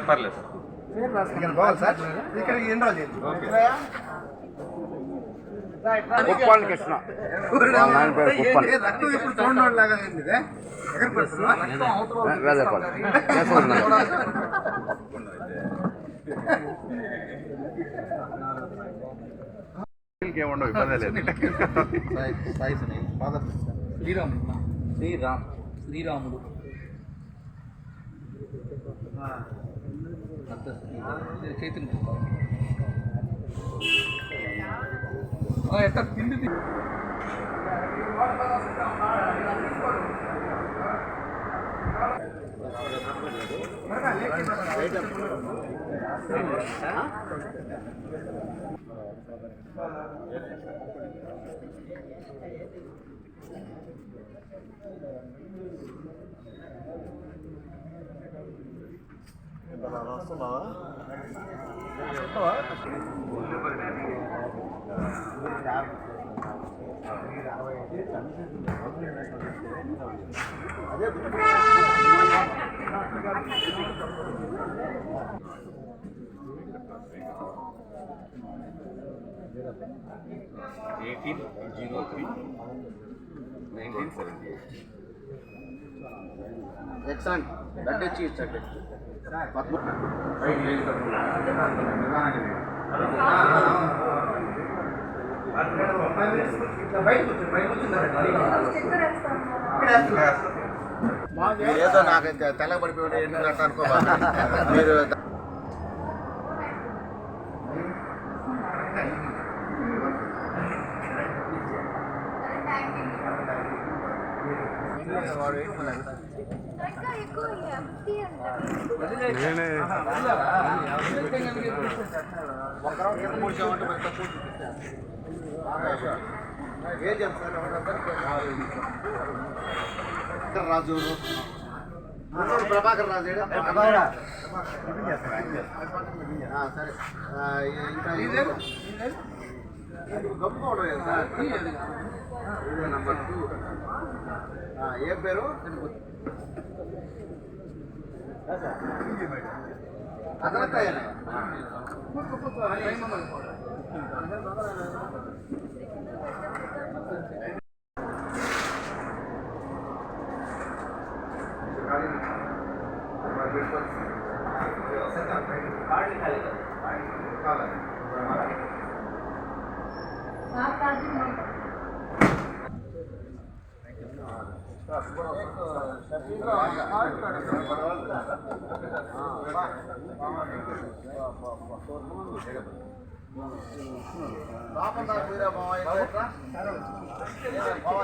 పర్లేదు ఇక్కడ పోవాలి సార్. ఇక్కడ ఎన్రోల్ చేయండి. కుప్పాల కృష్ణ వాళ్ళ నాయన పేరు కుప్పాల. రక్తం ఇప్పుడు చూడండి లాగా ఉంది. ఎక్కడ పడుతుందా? వేదేపల్లి ఏముండవు, ఇబ్బంది లేదు. శ్రీరాముడు చైతన్య ఎట్లా తిండి వస్తున్నావా? అదే 1803-1978. Excellent. That is cheese. ఏదో నాకు తెల్లబడిపోయి ఎందుకు అట్లా అనుకోవాలి మీరు. రాజు ప్రభాకర్ రాజు సరే. ఇంకా గమ్ముకోవడం సార్. నంబర్ 2 ఏ పేరు? అదనకాయ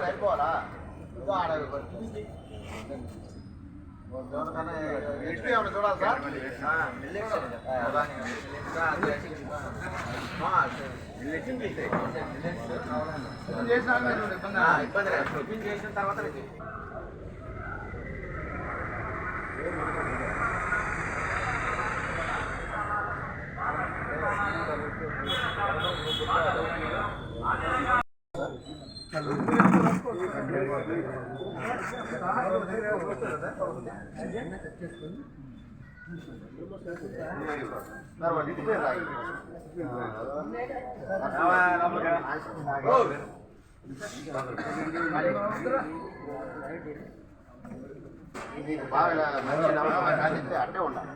అయిపోవాలా చూడాలి సార్. ఇబ్బంది చేసిన తర్వాత మీకు బాగా మంచి నమ్మకం అట్టే ఉండాలి.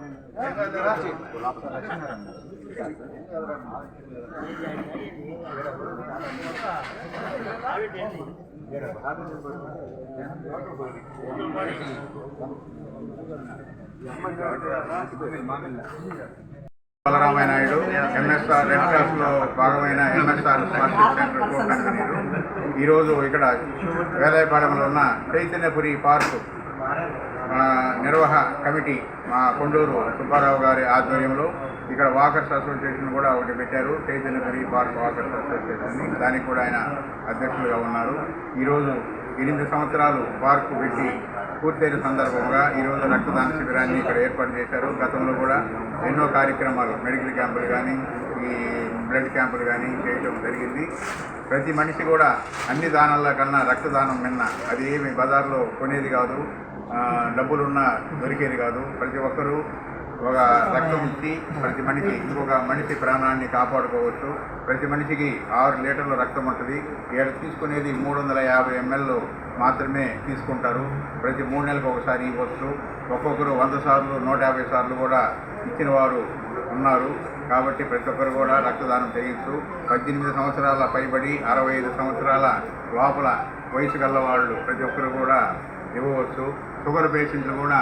బలరామయ్య నాయుడు ఎంఎస్ఆర్ రెడ్ క్రాస్లో భాగమైన ఎంఎస్ఆర్ స్మార్ట్ సెంటర్ ఈరోజు ఇక్కడ వేదాయపాలెంలో ఉన్న చైతన్యపురి పార్కు నిర్వహణ కమిటీ మా కొండూరు సుబ్బారావు గారి ఆధ్వర్యంలో ఇక్కడ వాకర్స్ అసోసియేషన్ కూడా ఒకటి పెట్టారు. చైతన్యపురి పార్క్ వాకర్స్ అసోసియేషన్, దానికి కూడా ఆయన అధ్యక్షులుగా ఉన్నారు. ఈరోజు 8 సంవత్సరాలు పార్కు పెట్టి పూర్తయిన సందర్భంగా ఈరోజు రక్తదాన శిబిరాన్ని ఇక్కడ ఏర్పాటు చేశారు. గతంలో కూడా ఎన్నో కార్యక్రమాలు, మెడికల్ క్యాంపులు కానీ, ఈ బ్లడ్ క్యాంపులు కానీ చేయడం జరిగింది. ప్రతి మనిషి కూడా అన్ని దానాల కన్నా రక్తదానం మిన్న, అది ఏమి బజార్లో కొనేది కాదు, డబ్బులున్నా దొరికేది కాదు. ప్రతి ఒక్కరూ ఒక రక్తం ఇచ్చి ప్రతి మనిషి ఇంకొక మనిషి ప్రాణాన్ని కాపాడుకోవచ్చు. ప్రతి మనిషికి 6 లీటర్ల రక్తం ఉంటుంది. ఇక్కడ తీసుకునేది 350 ml మాత్రమే తీసుకుంటారు. ప్రతి 3 నెలలకు ఒకసారి ఇవ్వచ్చు. ఒక్కొక్కరు 100 సార్లు 150 సార్లు కూడా ఇచ్చిన వారు ఉన్నారు. కాబట్టి ప్రతి ఒక్కరు కూడా రక్తదానం చేయొచ్చు. 18 సంవత్సరాల పైబడి 65 సంవత్సరాల లోపల వయసు గల వాళ్ళు ప్రతి ఒక్కరు కూడా ఇవ్వవచ్చు. షుగర్ పేషెంట్లు కూడా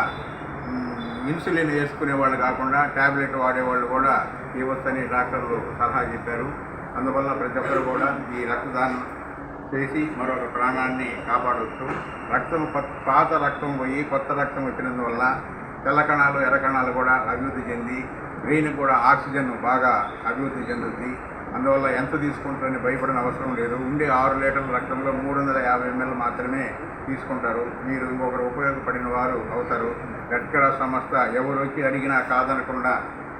ఇన్సులిన్ వేసుకునే వాళ్ళు కాకుండా ట్యాబ్లెట్ వాడేవాళ్ళు కూడా ఇవ్వచ్చని డాక్టర్లు సలహా చెప్పారు. అందువల్ల ప్రతి ఒక్కరు కూడా ఈ రక్తదానం చేసి మరొక ప్రాణాన్ని కాపాడవచ్చు. పాత రక్తం పోయి కొత్త రక్తం వచ్చినందువల్ల తెల్ల కణాలు ఎర్ర కణాలు కూడా అభివృద్ధి చెంది బ్రెయిన్ కూడా ఆక్సిజన్ బాగా అభివృద్ధి చెందుతుంది. అందువల్ల ఎంత తీసుకుంటారని భయపడిన అవసరం లేదు. ఉండే 6 లీటర్ల రక్తంలో 350 ml మాత్రమే తీసుకుంటారు. మీరు ఇంకొకరు ఉపయోగపడిన వారు అవుతారు. రెడ్ క్రాస్ సంస్థ ఎవరు వచ్చి అడిగినా కాదనకుండా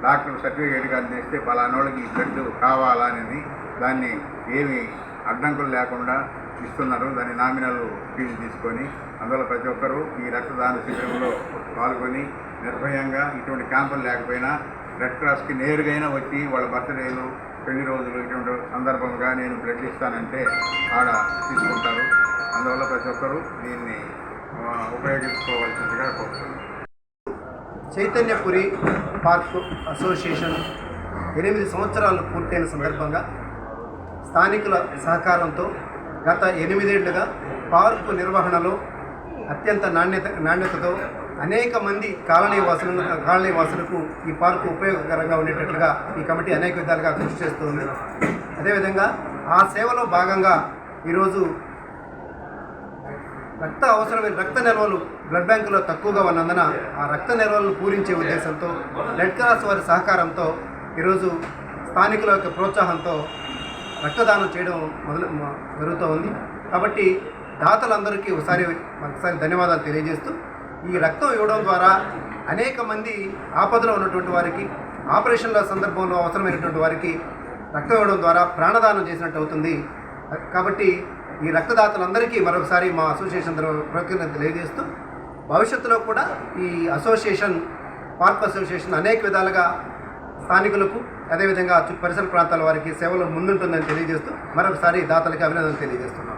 డాక్టర్ సర్టిఫికేట్గా అందిస్తే పలానోళ్ళకి ఈ బ్లడ్ కావాలనేది దాన్ని ఏమి అడ్డంకులు లేకుండా ఇస్తున్నారు. దాని నామినల్ ఫీజు తీసుకొని అందువల్ల ప్రతి ఒక్కరూ ఈ రక్తదాన శిబిరంలో పాల్గొని నిర్భయంగా ఇటువంటి క్యాంపులు లేకపోయినా రెడ్ క్రాస్కి నేరుగా వచ్చి వాళ్ళ బర్త్డేలు పెళ్లి రోజులు ఇటువంటి సందర్భంగా నేను బ్లడ్ ఇస్తానంటే ఆడ తీసుకుంటారు. అందువల్ల ప్రతి ఒక్కరూ దీన్ని ఉపయోగించుకోవాల్సిందిగా కోరుతున్నాను. చైతన్యపురి పార్క్ అసోసియేషన్ 8 సంవత్సరాలు పూర్తయిన సందర్భంగా స్థానికుల సహకారంతో గత 8 ఏళ్లుగా పార్కు నిర్వహణలో అత్యంత నాణ్యతతో అనేక మంది కాలనీ వాసులకు ఈ పార్కు ఉపయోగకరంగా ఉండేటట్లుగా ఈ కమిటీ అనేక విధాలుగా కృషి చేస్తుంది. అదేవిధంగా ఆ సేవలో భాగంగా ఈరోజు రక్త నిల్వలు బ్లడ్ బ్యాంకులో తక్కువగా ఉన్నందున ఆ రక్త నిల్వలను పూరించే ఉద్దేశంతో రెడ్ క్రాస్ వారి సహకారంతో ఈరోజు స్థానికుల యొక్క ప్రోత్సాహంతో రక్తదానం చేయడం జరుగుతూ ఉంది. కాబట్టి దాతలందరికీ ఒకసారి ధన్యవాదాలు తెలియజేస్తూ ఈ రక్తం ఇవ్వడం ద్వారా అనేక మంది ఆపదలో ఉన్నటువంటి వారికి ఆపరేషన్ల సందర్భంలో అవసరమైనటువంటి వారికి రక్తం ఇవ్వడం ద్వారా ప్రాణదానం చేసినట్టు అవుతుంది. కాబట్టి ఈ రక్తదాతలందరికీ మరొకసారి మా అసోసియేషన్ కృతజ్ఞతలు తెలియజేస్తూ భవిష్యత్తులో కూడా ఈ పార్క్ అసోసియేషన్ అనేక విధాలుగా స్థానికులకు అదేవిధంగా పరిసర ప్రాంతాల వారికి సేవలు ముందుంటుందని తెలియజేస్తూ మరొకసారి దాతలకి అభినందనలు తెలియజేస్తున్నాం.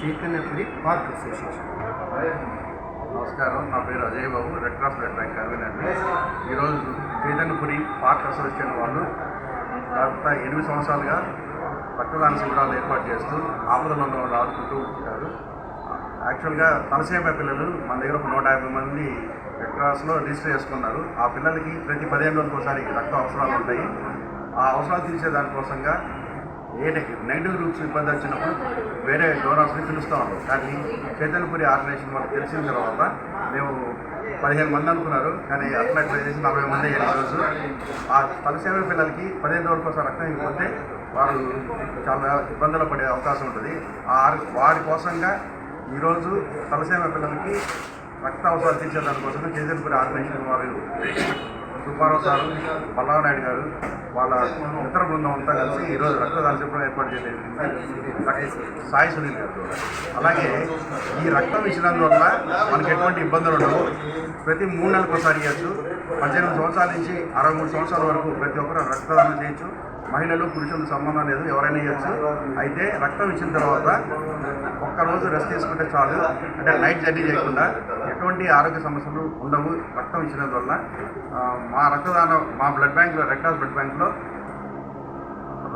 Chaitanyapuri park association. నమస్కారం, నా పేరు అజయ్ బాబు, రెడ్ క్రాస్ బ్లడ్ బ్యాంక్ కన్వీనర్ని. ఈరోజు చైతన్యపురి పార్క్ అసోసియేషన్ వాళ్ళు గత 8 సంవత్సరాలుగా రక్తదాన శిబిరాలు ఏర్పాటు చేస్తూ ఆపదలో ఉన్న వాళ్ళు ఆదుకుంటూ ఉంటారు. యాక్చువల్గా తలసేమ పిల్లలు మన దగ్గర ఒక 150 మంది రెడ్ క్రాస్లో రిజిస్టర్ చేసుకున్నారు. ఆ పిల్లలకి ప్రతి 15 రోజులకు ఒకసారి రక్త అవసరాలు ఉంటాయి. ఆ అవసరాలు తీర్చే దానికోసంగా నెగిటివ్ గ్రూప్స్ ఇబ్బంది వచ్చినప్పుడు వేరే డోనర్స్ని పిలుస్తూ ఉంటాం. కానీ చైతన్యపురి ఆర్గనైజేషన్ మనకు తెలిసిన తర్వాత మేము 15 మంది అనుకున్నారు, కానీ అట్లా చేసి 40 మంది అయ్యారు. ఈరోజు ఆ తలసేమ పిల్లలకి 15 రోజులకు ఒకసారి రక్తం ఇవ్వకపోతే వారు చాలా ఇబ్బందులు పడే అవకాశం ఉంటుంది. వారి కోసంగా ఈరోజు తలసేమ పిల్లలకి రక్త అవసరాలు తీర్చే దానికోసం చైతన్యపురి ఆర్గనైజేషన్ వారు సుబ్బారావు సారు, పల్లావ నాయుడు గారు వాళ్ళ ఇతర బృందం అంతా కలిసి ఈరోజు రక్తదాన శిబిరం ఏర్పాటు చేయలేదు. సాయి సునీల్ గారు కూడా అలాగే ఈ రక్తం ఇచ్చినందువల్ల మనకి ఎటువంటి ఇబ్బందులు ఉండవు. ప్రతి 3 నెలలకు ఒకసారి ఇవ్వచ్చు. 18 సంవత్సరాల నుంచి 63 సంవత్సరాల వరకు ప్రతి ఒక్కరు రక్తదానం చేయొచ్చు. మహిళలు పురుషులకు సంబంధం లేదు, ఎవరైనా ఇవ్వచ్చు. అయితే రక్తం ఇచ్చిన తర్వాత ఒక్కరోజు రెస్ట్ తీసుకుంటే చాలు, అంటే నైట్ జర్నీ చేయకుండా ఎటువంటి ఆరోగ్య సమస్యలు ఉండవు రక్తం ఇచ్చినందువల్ల. మా బ్లడ్ బ్యాంక్లో రెడ్ క్రాస్ బ్లడ్ బ్యాంక్లో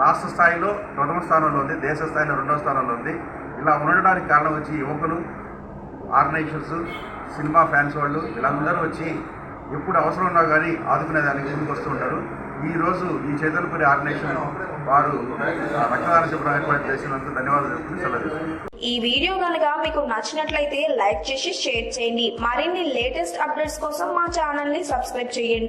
రాష్ట్ర స్థాయిలో ప్రథమ స్థానంలో ఉంది, దేశ స్థాయిలో 2వ స్థానంలో ఉంది. ఇలా ఉండడానికి కారణం వచ్చి యువకులు, ఆర్గనైజేషన్స్, సినిమా ఫ్యాన్స్ వాళ్ళు వీళ్ళందరూ వచ్చి ఎప్పుడు అవసరం ఉన్నా కానీ ఆదుకునేదానికి ముందుకు వస్తూ ఉంటారు. ఈరోజు ఈ చైతన్యపురి ఆర్గనైజేషన్ వారు రక్తదాన శిబిరం ఏర్పాటు చేసినందుకు ధన్యవాదాలు చెప్తూ సెలవు. ఈ వీడియో కనుక మీకు నచ్చినట్లయితే లైక్ చేసి షేర్ చేయండి. మరిన్ని లేటెస్ట్ అప్డేట్స్ కోసం మా ఛానల్ ని సబ్స్క్రైబ్ చేయండి.